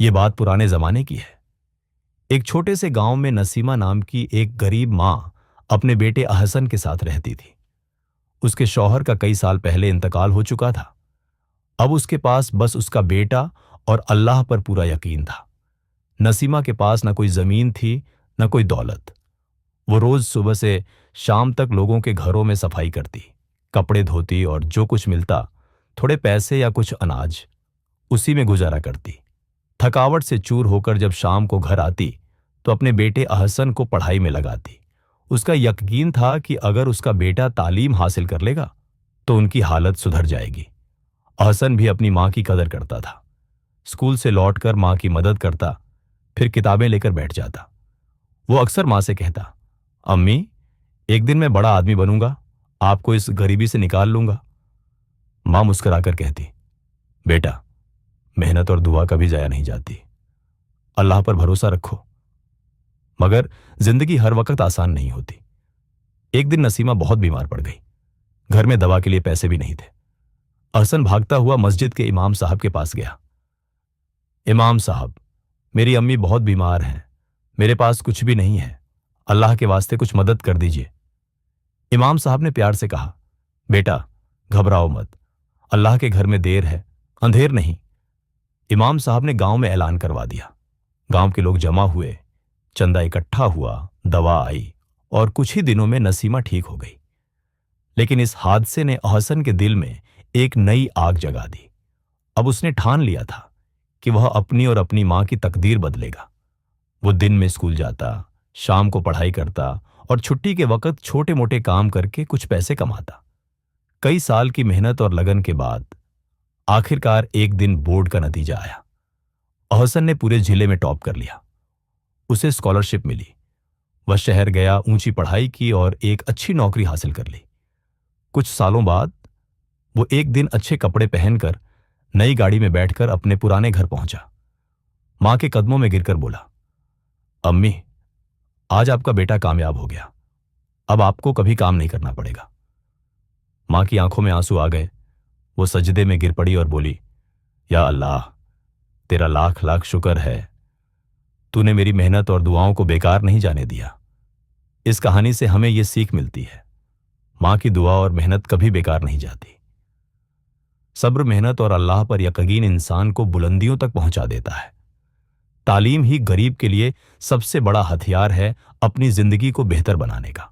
ये बात पुराने जमाने की है। एक छोटे से गांव में नसीमा नाम की एक गरीब मां अपने बेटे अहसन के साथ रहती थी। उसके शौहर का कई साल पहले इंतकाल हो चुका था। अब उसके पास बस उसका बेटा और अल्लाह पर पूरा यकीन था। नसीमा के पास न कोई जमीन थी, न कोई दौलत। वो रोज सुबह से शाम तक लोगों के घरों में सफाई करती, कपड़े धोती और जो कुछ मिलता, थोड़े पैसे या कुछ अनाज, उसी में गुजारा करती। थकावट से चूर होकर जब शाम को घर आती तो अपने बेटे अहसन को पढ़ाई में लगाती। उसका यकीन था कि अगर उसका बेटा तालीम हासिल कर लेगा तो उनकी हालत सुधर जाएगी। अहसन भी अपनी मां की कदर करता था। स्कूल से लौटकर मां की मदद करता, फिर किताबें लेकर बैठ जाता। वो अक्सर मां से कहता, अम्मी, एक दिन मैं बड़ा आदमी बनूंगा, आपको इस गरीबी से निकाल लूंगा। मां मुस्कुराकर कहती, बेटा, मेहनत और दुआ कभी जाया नहीं जाती, अल्लाह पर भरोसा रखो। मगर जिंदगी हर वक्त आसान नहीं होती। एक दिन नसीमा बहुत बीमार पड़ गई। घर में दवा के लिए पैसे भी नहीं थे। अहसन भागता हुआ मस्जिद के इमाम साहब के पास गया। इमाम साहब, मेरी अम्मी बहुत बीमार हैं, मेरे पास कुछ भी नहीं है, अल्लाह के वास्ते कुछ मदद कर दीजिए। इमाम साहब ने प्यार से कहा, बेटा, घबराओ मत, अल्लाह के घर में देर है, अंधेर नहीं। इमाम साहब ने गांव में ऐलान करवा दिया। गांव के लोग जमा हुए, चंदा इकट्ठा हुआ, दवा आई और कुछ ही दिनों में नसीमा ठीक हो गई। लेकिन इस हादसे ने अहसन के दिल में एक नई आग जगा दी। अब उसने ठान लिया था कि वह अपनी और अपनी मां की तकदीर बदलेगा। वो दिन में स्कूल जाता, शाम को पढ़ाई करता और छुट्टी के वक्त छोटे मोटे काम करके कुछ पैसे कमाता। कई साल की मेहनत और लगन के बाद आखिरकार एक दिन बोर्ड का नतीजा आया। अहसन ने पूरे जिले में टॉप कर लिया। उसे स्कॉलरशिप मिली। वह शहर गया, ऊंची पढ़ाई की और एक अच्छी नौकरी हासिल कर ली। कुछ सालों बाद वो एक दिन अच्छे कपड़े पहनकर नई गाड़ी में बैठकर अपने पुराने घर पहुंचा। मां के कदमों में गिरकर बोला, अम्मी, आज आपका बेटा कामयाब हो गया, अब आपको कभी काम नहीं करना पड़ेगा। मां की आंखों में आंसू आ गए। वो सजदे में गिर पड़ी और बोली, या अल्लाह, तेरा लाख लाख शुक्र है, तूने मेरी मेहनत और दुआओं को बेकार नहीं जाने दिया। इस कहानी से हमें यह सीख मिलती है, मां की दुआ और मेहनत कभी बेकार नहीं जाती। सब्र, मेहनत और अल्लाह पर यकीन इंसान को बुलंदियों तक पहुंचा देता है। तालीम ही गरीब के लिए सबसे बड़ा हथियार है अपनी जिंदगी को बेहतर बनाने का।